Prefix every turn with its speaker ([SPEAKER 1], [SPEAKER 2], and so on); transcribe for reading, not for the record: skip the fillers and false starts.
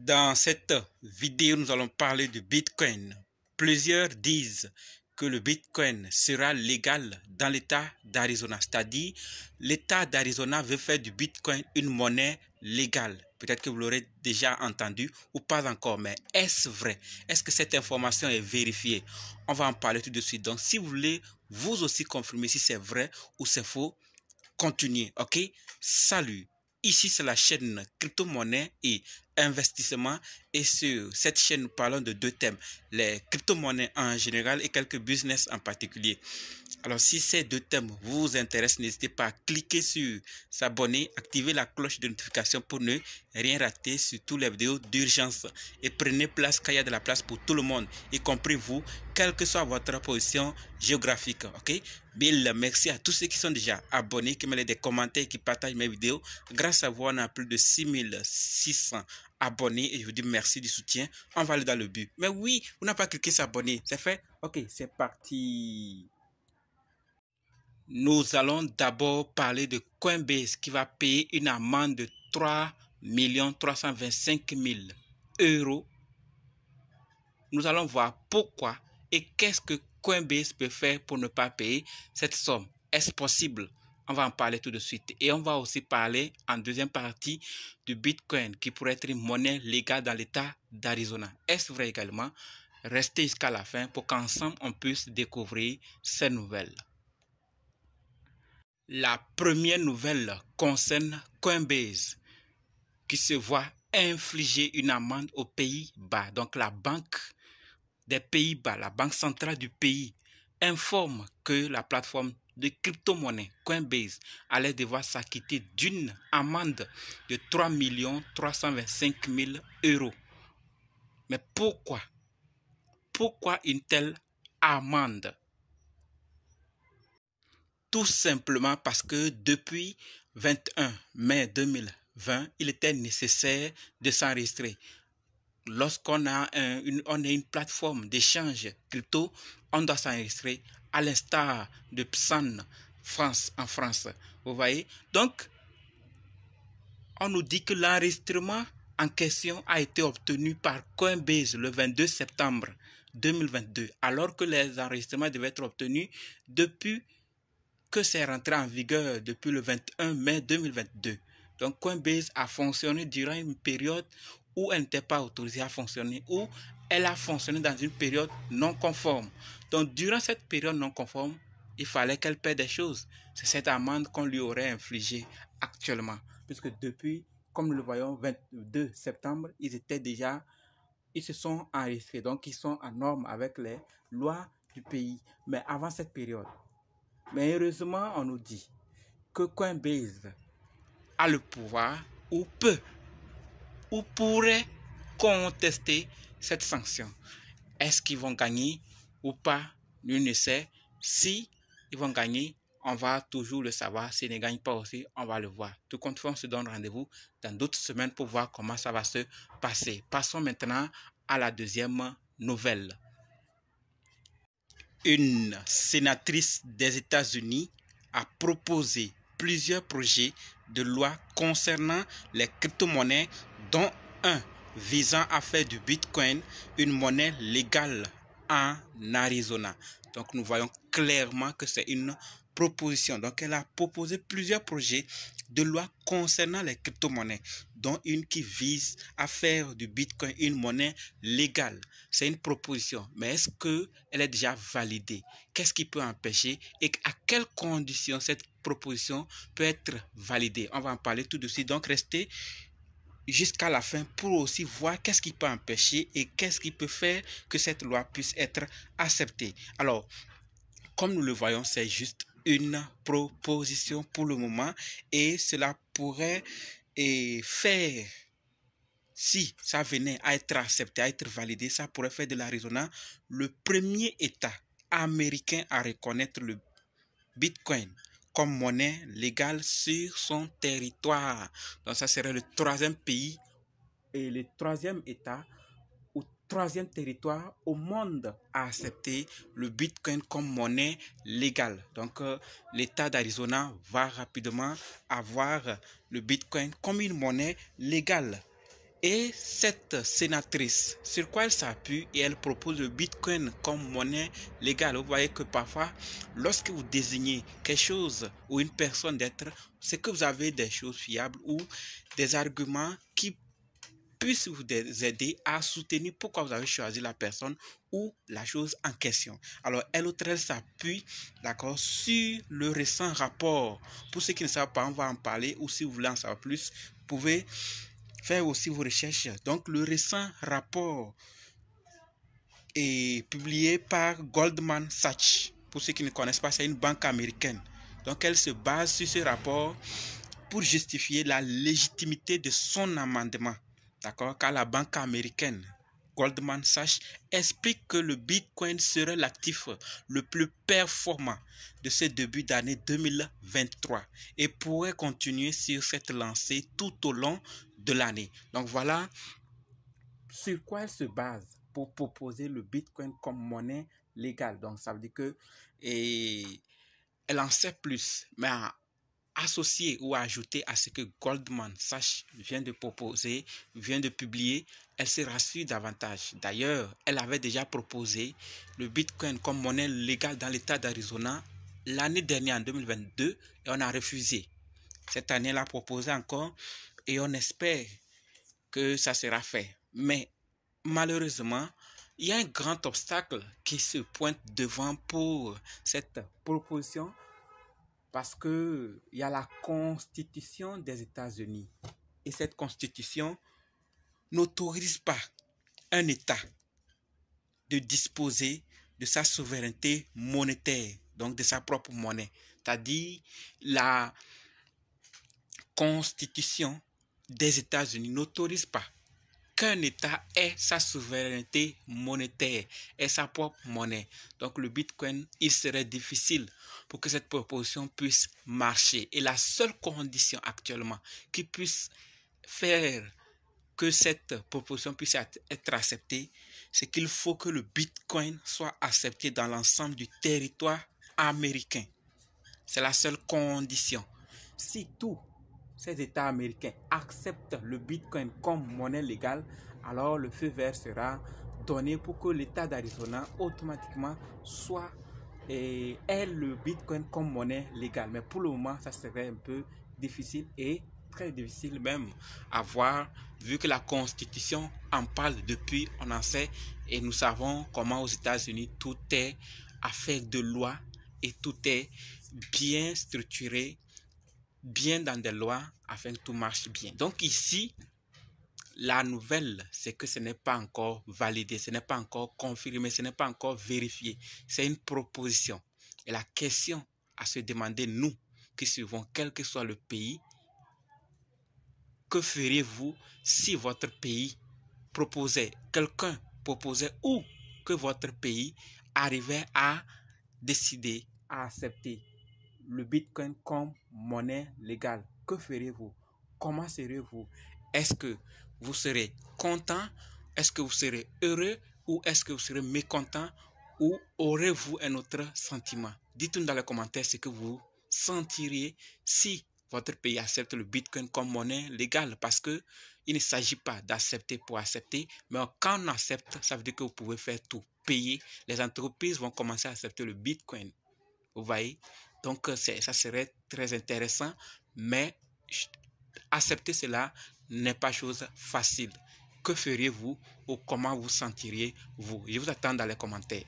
[SPEAKER 1] Dans cette vidéo, nous allons parler du Bitcoin. Plusieurs disent que le Bitcoin sera légal dans l'État d'Arizona. C'est-à-dire, l'État d'Arizona veut faire du Bitcoin une monnaie légale. Peut-être que vous l'aurez déjà entendu ou pas encore, mais est-ce vrai? Est-ce que cette information est vérifiée? On va en parler tout de suite. Donc, si vous voulez vous aussi confirmer si c'est vrai ou c'est faux, continuez, ok? Salut! Ici, c'est la chaîne crypto-monnaie et investissement. Et sur cette chaîne, nous parlons de deux thèmes. Les crypto-monnaies en général et quelques business en particulier. Alors, si ces deux thèmes vous intéressent, n'hésitez pas à cliquer sur s'abonner, activer la cloche de notification pour ne rien rater sur toutes les vidéos d'urgence. Et prenez place car il y a de la place pour tout le monde, y compris vous, quelle que soit votre position géographique. Ok? Bill, merci à tous ceux qui sont déjà abonnés, qui mettent des commentaires, qui partagent mes vidéos. Grâce à vous, on a plus de 6600 abonnés et je vous dis merci du soutien. On va aller dans le but. Mais oui, vous n'avez pas cliqué s'abonner. C'est fait? Ok, c'est parti. Nous allons d'abord parler de Coinbase qui va payer une amende de 3 325 000 euros. Nous allons voir pourquoi et qu'est-ce que Coinbase peut faire pour ne pas payer cette somme. Est-ce possible? On va en parler tout de suite. Et on va aussi parler en deuxième partie du Bitcoin qui pourrait être une monnaie légale dans l'État d'Arizona. Est-ce vrai également? Restez jusqu'à la fin pour qu'ensemble on puisse découvrir ces nouvelles. La première nouvelle concerne Coinbase qui se voit infliger une amende aux Pays-Bas. Donc la banque des Pays-Bas, la banque centrale du pays, informe que la plateforme de crypto-monnaie Coinbase allait devoir s'acquitter d'une amende de 3 325 000 euros. Mais pourquoi? Pourquoi une telle amende? Tout simplement parce que depuis 21 mai 2020, il était nécessaire de s'enregistrer. Lorsqu'on a une plateforme d'échange crypto, on doit s'enregistrer à l'instar de PSAN France en France. Vous voyez? Donc, on nous dit que l'enregistrement en question a été obtenu par Coinbase le 22 septembre 2022, alors que les enregistrements devaient être obtenus depuis que c'est rentré en vigueur depuis le 21 mai 2022. Donc Coinbase a fonctionné durant une période où elle n'était pas autorisée à fonctionner, où elle a fonctionné dans une période non conforme. Donc durant cette période non conforme, il fallait qu'elle paie des choses. C'est cette amende qu'on lui aurait infligée actuellement. Puisque depuis, comme nous le voyons, 22 septembre, ils se sont enregistrés. Donc ils sont en norme avec les lois du pays. Mais avant cette période, mais heureusement, on nous dit que Coinbase a le pouvoir ou peut ou pourrait contester cette sanction. Est-ce qu'ils vont gagner ou pas? Nul ne sait. Si ils vont gagner, on va toujours le savoir. S'ils ne gagnent pas aussi, on va le voir. Tout compte fait, on se donne rendez-vous dans d'autres semaines pour voir comment ça va se passer. Passons maintenant à la deuxième nouvelle. Une sénatrice des États-Unis a proposé plusieurs projets de loi concernant les crypto-monnaies, dont un visant à faire du Bitcoin une monnaie légale en Arizona. Donc nous voyons clairement que c'est une proposition. Donc elle a proposé plusieurs projets de loi concernant les crypto-monnaies, dont une qui vise à faire du Bitcoin une monnaie légale. C'est une proposition, mais est-ce qu'elle est déjà validée? Qu'est-ce qui peut empêcher et à quelles conditions cette proposition peut être validée? On va en parler tout de suite, donc restez jusqu'à la fin pour aussi voir qu'est-ce qui peut empêcher et qu'est-ce qui peut faire que cette loi puisse être acceptée. Alors, comme nous le voyons, c'est juste une proposition pour le moment et cela pourrait faire, si ça venait à être accepté, à être validé, ça pourrait faire de l'Arizona le premier État américain à reconnaître le Bitcoin comme monnaie légale sur son territoire. Donc ça serait le troisième pays et le troisième État ou troisième territoire au monde à accepter le Bitcoin comme monnaie légale. Donc l'État d'Arizona va rapidement avoir le Bitcoin comme une monnaie légale. Et cette sénatrice, sur quoi elle s'appuie et elle propose le Bitcoin comme monnaie légale. Vous voyez que parfois, lorsque vous désignez quelque chose ou une personne d'être, c'est que vous avez des choses fiables ou des arguments qui puissent vous aider à soutenir pourquoi vous avez choisi la personne ou la chose en question. Alors, elle s'appuie, d'accord, sur le récent rapport. Pour ceux qui ne savent pas, on va en parler, ou si vous voulez en savoir plus, vous pouvez faire aussi vos recherches. Donc, le récent rapport est publié par Goldman Sachs. Pour ceux qui ne connaissent pas, c'est une banque américaine. Donc, elle se base sur ce rapport pour justifier la légitimité de son amendement. D'accord? Car la banque américaine Goldman Sachs explique que le Bitcoin serait l'actif le plus performant de ce début d'année 2023 et pourrait continuer sur cette lancée tout au long de l'année. Donc voilà sur quoi elle se base pour proposer le Bitcoin comme monnaie légale. Donc ça veut dire que elle en sait plus, mais associé ou ajouté à ce que Goldman Sachs vient de proposer, vient de publier, elle se rassure davantage. D'ailleurs, elle avait déjà proposé le Bitcoin comme monnaie légale dans l'État d'Arizona l'année dernière, en 2022, et on a refusé. Cette année, elle a proposé encore et on espère que ça sera fait. Mais malheureusement, il y a un grand obstacle qui se pointe devant pour cette proposition parce qu'il y a la Constitution des États-Unis. Et cette Constitution n'autorise pas un État de disposer de sa souveraineté monétaire, donc de sa propre monnaie. C'est-à-dire, la Constitution des États-Unis n'autorise pas qu'un État ait sa souveraineté monétaire, ait sa propre monnaie. Donc le Bitcoin, il serait difficile pour que cette proposition puisse marcher. Et la seule condition actuellement qui puisse faire que cette proposition puisse être acceptée, c'est qu'il faut que le Bitcoin soit accepté dans l'ensemble du territoire américain. C'est la seule condition. Si tous ces États américains acceptent le Bitcoin comme monnaie légale, alors le feu vert sera donné pour que l'État d'Arizona automatiquement soit ait le Bitcoin comme monnaie légale. Mais pour le moment, ça serait un peu difficile et très difficile même à voir, vu que la Constitution en parle depuis, on en sait, et nous savons comment aux États-Unis tout est affaire de loi et tout est bien structuré, bien dans des lois afin que tout marche bien. Donc ici, la nouvelle, c'est que ce n'est pas encore validé, ce n'est pas encore confirmé, ce n'est pas encore vérifié. C'est une proposition. Et la question à se demander, nous qui suivons, quel que soit le pays, que feriez-vous si votre pays proposait, quelqu'un proposait ou que votre pays arrivait à décider, à accepter le Bitcoin comme monnaie légale? Que ferez-vous? Comment serez-vous? Est-ce que vous serez content? Est-ce que vous serez heureux? Ou est-ce que vous serez mécontent? Ou aurez-vous un autre sentiment? Dites-nous dans les commentaires ce que vous sentiriez si votre pays accepte le Bitcoin comme monnaie légale, parce que il ne s'agit pas d'accepter pour accepter, mais quand on accepte, ça veut dire que vous pouvez faire tout, payer. Les entreprises vont commencer à accepter le Bitcoin. Vous voyez? Donc, ça serait très intéressant, mais accepter cela n'est pas chose facile. Que feriez-vous ou comment vous sentiriez-vous? Je vous attends dans les commentaires.